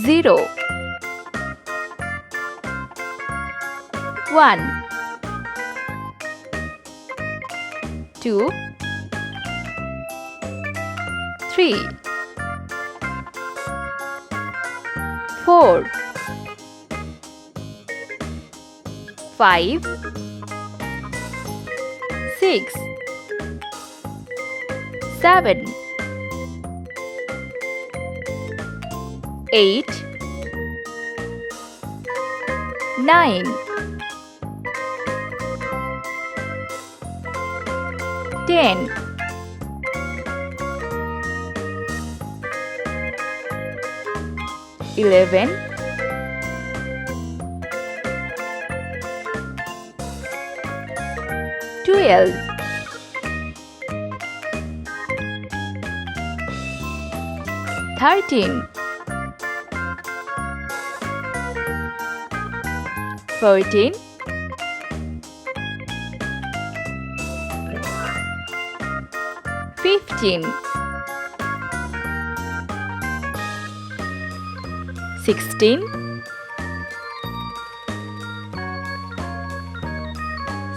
0 1 2 3 4 5 6 7 8 9 10 11 12 13 14 15 16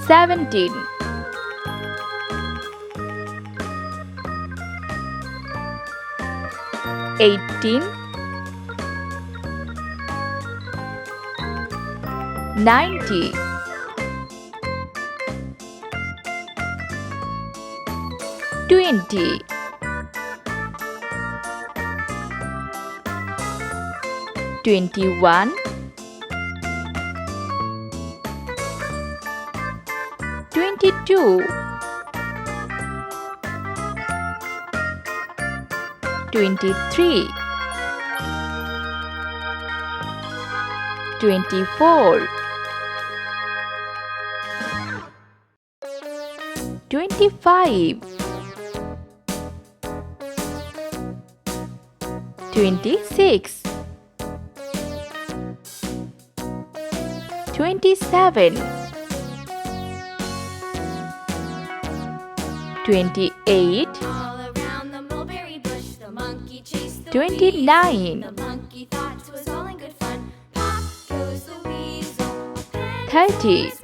17 18 19 20 21 22 23 24 25 26 27 28 All around the mulberry bush, the monkey chased the 29 weasel. The monkey thought 'twas all in good fun. Pop goes the weasel. 30